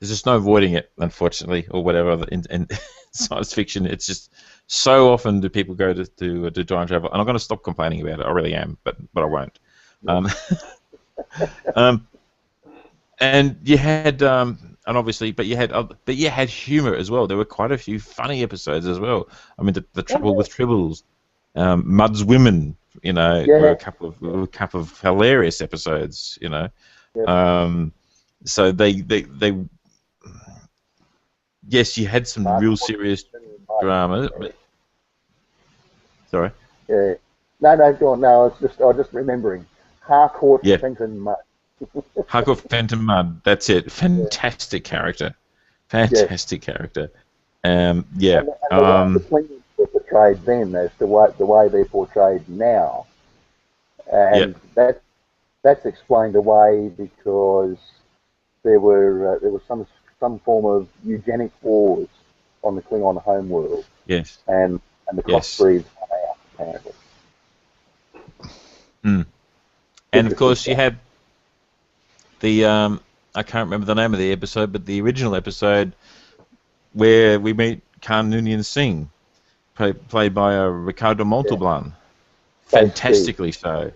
There's just no avoiding it, unfortunately, or whatever. In science fiction, it's just so often do people go to time travel, and I'm going to stop complaining about it. I really am, but I won't. Yeah. Um, um, and you had and obviously, but you had humor as well. There were quite a few funny episodes as well. I mean, the trouble with Tribbles, Mud's Women, you know, Yeah. were a couple of hilarious episodes, you know. Yeah. Um, so they yes, you had some Mark. real serious drama. But, sorry. Yeah. No, go on. No, I was just remembering. Harcourt Yeah, Fenton Mutt. Huck Phantom Mud. That's it. Yeah. Fantastic character. Yes. Fantastic character. Yeah. And the way the Klingons were portrayed then as to the way they're portrayed now, Yeah. and that's explained away because there was some form of eugenic wars on the Klingon homeworld, Yes. and the Yes. crossbreeds come out apparently. Mm. And of Interesting course, you stuff. had the I can't remember the name of the episode, but the original episode where we meet Khan Noonien Singh, played by Ricardo Yeah. Montalban, Space Seed. fantastically so.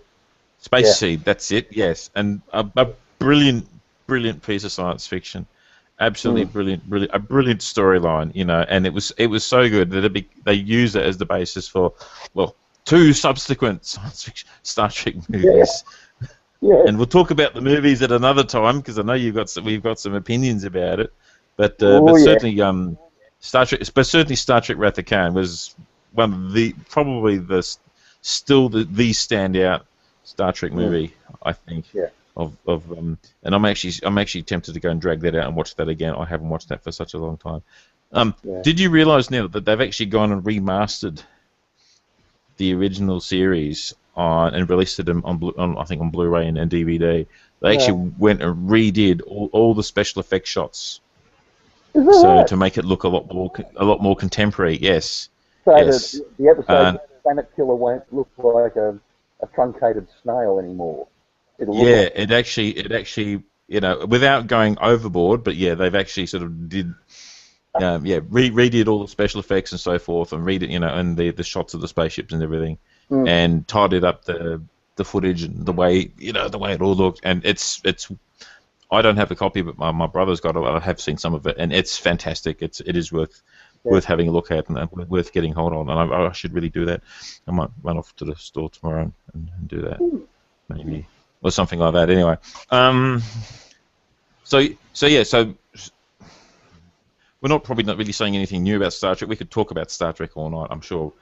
Space Yeah. Seed, that's it. Yes, and a brilliant, brilliant piece of science fiction. Absolutely Mm. brilliant, a brilliant storyline, you know, and it was so good that they used it as the basis for, well, two subsequent science fiction Star Trek Yeah. movies. Yeah. And we'll talk about the movies at another time because I know we've got some opinions about it. But Oh yeah. certainly Star Trek Wrath of Khan was one of the probably still the standout Star Trek Mm. movie, I think. Yeah. And I'm actually tempted to go and drag that out and watch that again. I haven't watched that for such a long time. Yeah. Did you realise, Neil, that they've actually gone and remastered the original series and released it I think on Blu-ray and DVD? They No. actually went and redid all the special effects shots, Is that so right? to make it look a lot more contemporary. Yes, So yes. the episode And Planet Killer won't look like a truncated snail anymore. It'll look yeah, like it actually, you know, without going overboard, but yeah, they've actually sort of redid all the special effects and so forth, and and the shots of the spaceships and everything, mm. and tidied up the footage and the way it all looked, and it's I don't have a copy, but my brother's got it. I have seen some of it, and it's fantastic. It is worth having a look at and worth getting hold on. And I should really do that. I might run off to the store tomorrow and do that, maybe, or something like that. Anyway, so we're probably not really saying anything new about Star Trek. We could talk about Star Trek all night, I'm sure.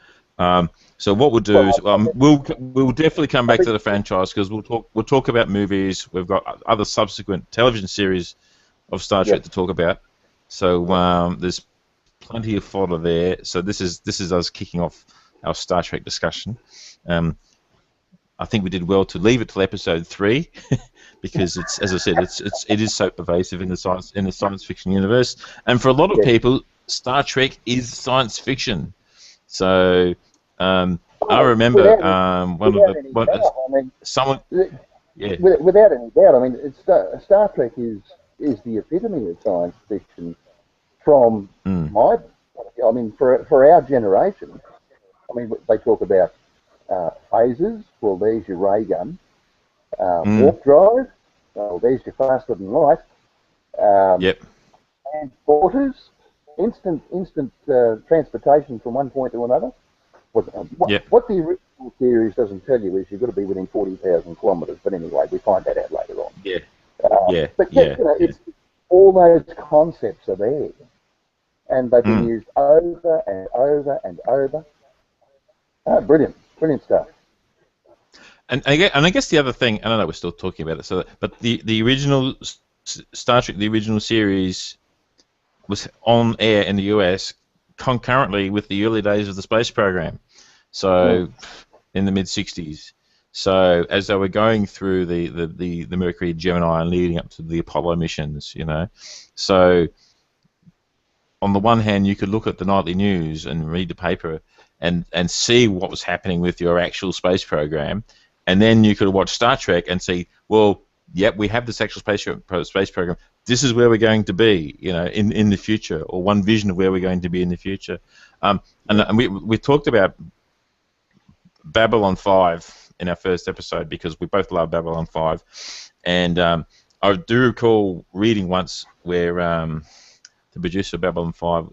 So what we'll do is we'll definitely come back to the franchise because we'll talk about movies. We've got other subsequent television series of Star Trek to talk about. So there's plenty of fodder there. So this is us kicking off our Star Trek discussion. I think we did well to leave it till episode 3 because it's, as I said, it is so pervasive in the science fiction universe, and for a lot of people, Star Trek is science fiction. So I remember someone. Yeah. Without any doubt, I mean, Star Trek is the epitome of science fiction from my. I mean, for our generation. I mean, they talk about phasers. Well, there's your ray gun. Warp drive. Well, there's your faster than light. Transporters. Instant transportation from one point to another. What the original series doesn't tell you is you've got to be within 40,000 kilometres. But anyway, we find that out later on. It's all those concepts are there, and they've been used over and over and over. Brilliant stuff. And I guess the other thing, I don't know, we're still talking about it. But the original Star Trek, the original series, was on air in the US concurrently with the early days of the space program. So in the mid '60s. So as they were going through the Mercury, Gemini, and leading up to the Apollo missions, So on the one hand, you could look at the nightly news and read the paper and see what was happening with your actual space program, and then you could watch Star Trek and see, well, yep, we have this actual space program. This is where we're going to be, in the future, or one vision of where we're going to be in the future. And we talked about Babylon 5 in our first episode because we both love Babylon 5, and I do recall reading once where the producer of Babylon 5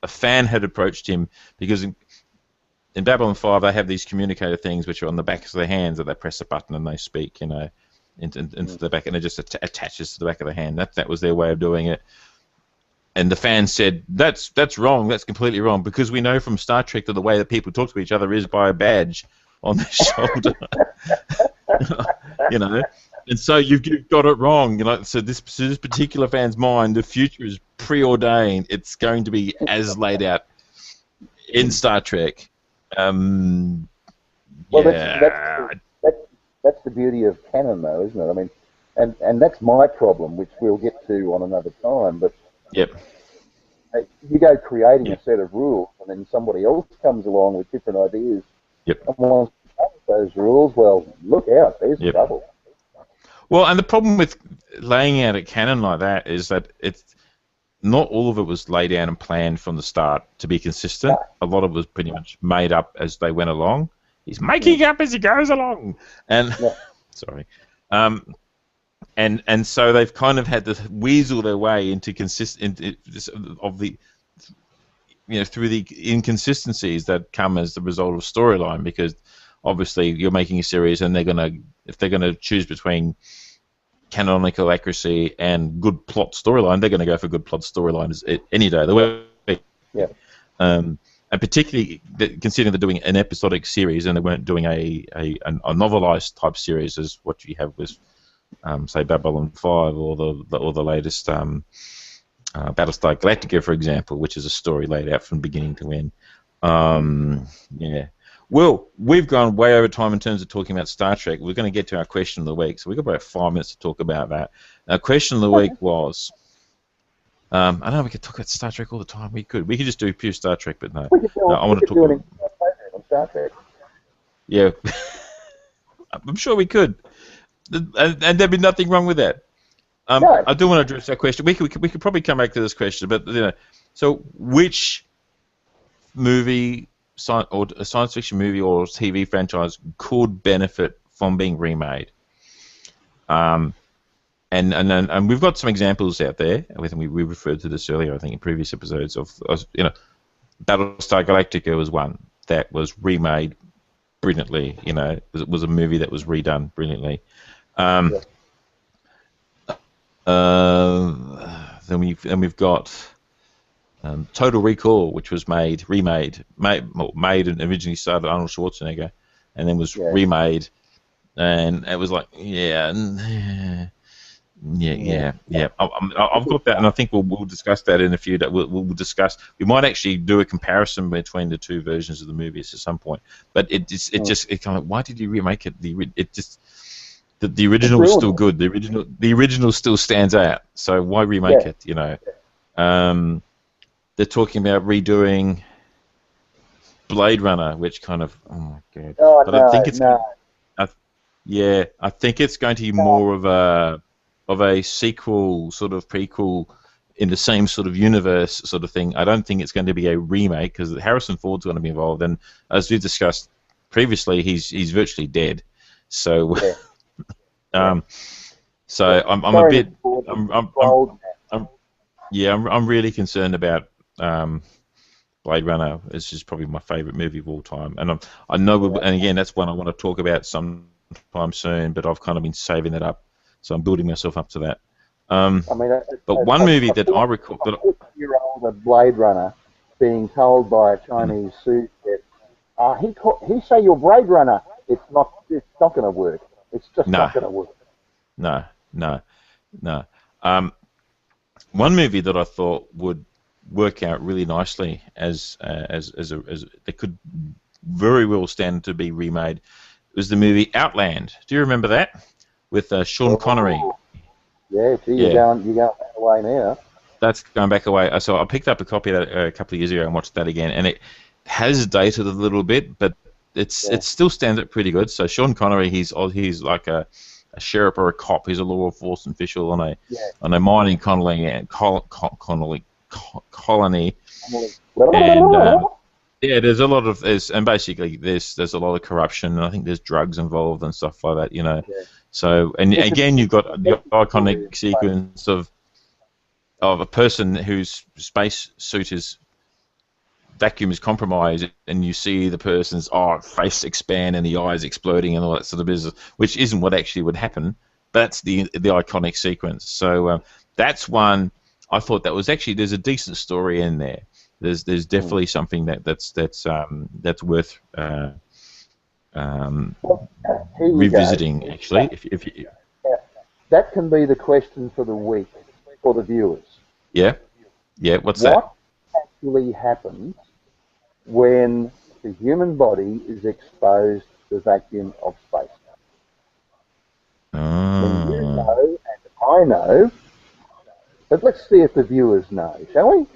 a fan had approached him because in Babylon 5 they have these communicator things which are on the backs of their hands that they press a button and they speak, into the back, and it just attaches to the back of the hand. That was their way of doing it. And the fan said, that's wrong, that's completely wrong, because we know from Star Trek that the way that people talk to each other is by a badge on their shoulder. And so you've got it wrong. So this particular fan's mind, the future is preordained. It's going to be as laid out in Star Trek. Well, that's the beauty of canon, though, isn't it? I mean, and that's my problem, which we'll get to on another time. But you go creating a set of rules, and then somebody else comes along with different ideas. And wants to change those rules. Well, look out, there's trouble. Well, and the problem with laying out a canon like that is that it's not all of it was laid out and planned from the start to be consistent. A lot of it was pretty much made up as they went along. He's making up as he goes along, and sorry, and so they've kind of had to weasel their way into through the inconsistencies that come as the result of storyline, because obviously you're making a series and if they're gonna choose between canonical accuracy and good plot storyline, they're going to go for good plot storylines any day of the week. And particularly considering they're doing an episodic series and they weren't doing a novelized type series as what you have with say Babylon 5 or the latest Battlestar Galactica, for example, which is a story laid out from beginning to end. Well, we've gone way over time in terms of talking about Star Trek. We're going to get to our question of the week, so we've got about 5 minutes to talk about that. Our question of the week was, I know we could talk about Star Trek all the time. We could just do pure Star Trek, but no. I want to talk about Star Trek. Yeah, I'm sure we could, and there'd be nothing wrong with that. No. I do want to address that question. We could probably come back to this question, but so which movie or a science fiction movie or TV franchise could benefit from being remade? And we've got some examples out there. I think we referred to this earlier, I think, in previous episodes of Battlestar Galactica was one that was remade brilliantly. It was a movie that was redone brilliantly. Then we've got Total Recall, which was remade and originally started Arnold Schwarzenegger, and then was remade, and it was like, yeah. I've got that, and I think we'll discuss that in a few. That we'll discuss. We might actually do a comparison between the two versions of the movies at some point. But it kind of, why did you remake it? The original is still good. The original still stands out. So why remake it? They're talking about redoing Blade Runner, which kind of, oh my god. But I think it's I think it's going to be more of a sequel, sort of prequel in the same sort of universe sort of thing. I don't think it's going to be a remake because Harrison Ford's going to be involved, and as we've discussed previously, he's virtually dead. So, so I'm a bit, I'm really concerned about Blade Runner. It's just probably my favorite movie of all time, and I know, and again, that's one I want to talk about sometime soon, but I've kind of been saving it up. So I'm building myself up to that. But one movie that I recall... A 50-year-old Blade Runner being told by a Chinese suit that he say you're Blade Runner. It's not going to work. It's just not going to work. No. One movie that I thought would work out really nicely as that could very well stand to be remade was the movie Outland. Do you remember that? With Sean Connery. Yeah, you're going back away now. That's going back away. So I picked up a copy of that a couple of years ago and watched that again, and it has dated a little bit, but it still stands up pretty good. So Sean Connery, he's like a sheriff or a cop. He's a law enforcement official on a mining colony, and there's a lot of basically there's a lot of corruption, and I think there's drugs involved and stuff like that. Yeah. So, and again, you've got the iconic sequence of a person whose space suit vacuum is compromised, and you see the person's face expand and the eyes exploding and all that sort of business, which isn't what actually would happen. But that's the iconic sequence. So that's one I thought that was actually, there's a decent story in there. There's definitely something that's worth revisiting, actually. That can be the question for the week for the viewers. Yeah. What's that? What actually happens when the human body is exposed to the vacuum of space? And you know, and I know, but let's see if the viewers know, shall we?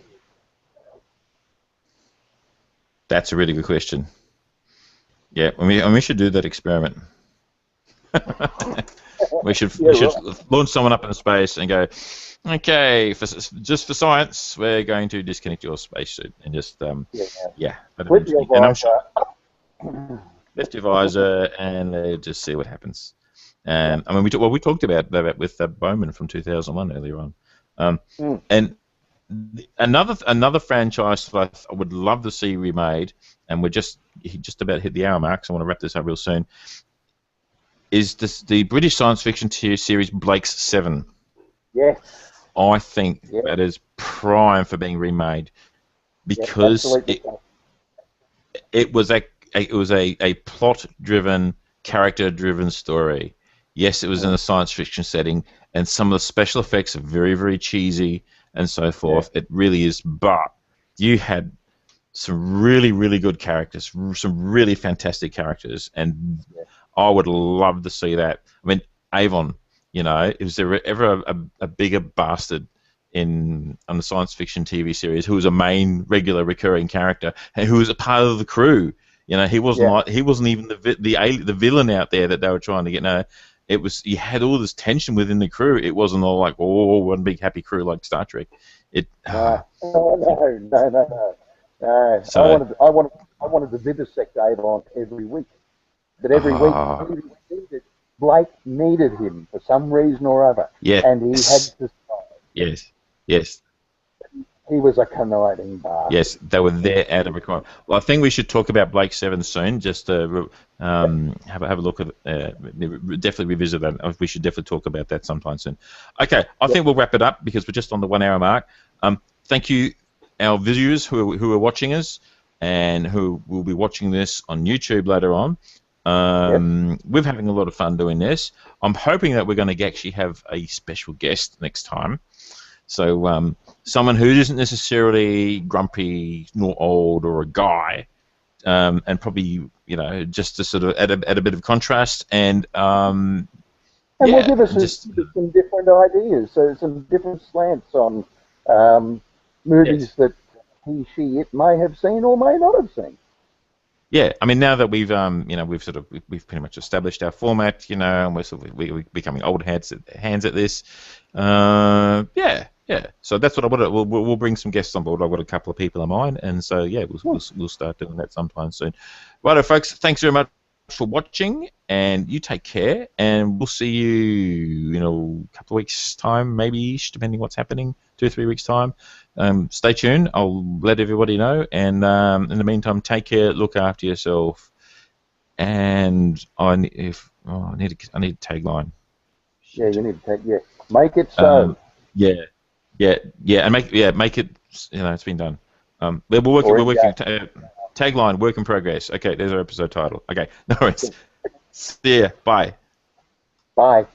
That's a really good question. Yeah, we should do that experiment. we should launch someone up in space and go, okay, just for science, we're going to disconnect your spacesuit and just Lift your visor. Lift your visor and just see what happens. And I mean, we talked about that with Bowman from 2001 earlier on, and another franchise that I would love to see remade, and we're just about hit the hour mark, so I want to wrap this up real soon, is the British science fiction series Blake's 7. Yes. I think that is prime for being remade because it was a plot-driven, character-driven story. Yes, it was in a science fiction setting, and some of the special effects are very, very cheesy and so forth. It really is, but you had some really, really good characters, some really fantastic characters, and I would love to see that. I mean, Avon, is there ever a bigger bastard on the science fiction TV series who was a main, regular, recurring character and who was a part of the crew? He wasn't even the villain out there that they were trying to get. No, it was, you had all this tension within the crew. It wasn't all like, one big happy crew like Star Trek. No. So, I wanted to vivisect Avon every week, but every week Blake needed him for some reason or other, Yeah. and he had to stay. Yes. Yes. He was a conniving bastard. Yes, they were there out of requirement. Well, I think we should talk about Blake Seven soon. Just to have a look at definitely revisit that. We should definitely talk about that sometime soon. Okay, I think we'll wrap it up because we're just on the 1 hour mark. Thank you, our viewers who are watching us and who will be watching this on YouTube later on. We're having a lot of fun doing this. I'm hoping that we're going to actually have a special guest next time. So someone who isn't necessarily grumpy nor old or a guy, and probably just to sort of add a bit of contrast and will give us some different ideas, so some different slants on movies that he, it may have seen or may not have seen. Yeah, I mean, now that we've we've pretty much established our format, and we're becoming old hands at this. Yeah. So that's what I want. We'll bring some guests on board. I've got a couple of people in mind, and so we'll start doing that sometime soon. Righto, folks. Thanks very much for watching, and you take care, and we'll see you a couple of weeks time, maybe, depending what's happening, 2 or 3 weeks time. Stay tuned. I'll let everybody know, and in the meantime, take care, look after yourself, and I need a tagline. Yeah, you need to make it so. And make it. It's been done. We're working. Tagline, work in progress. Okay, there's our episode title. Okay, no worries. See ya. Bye. Bye.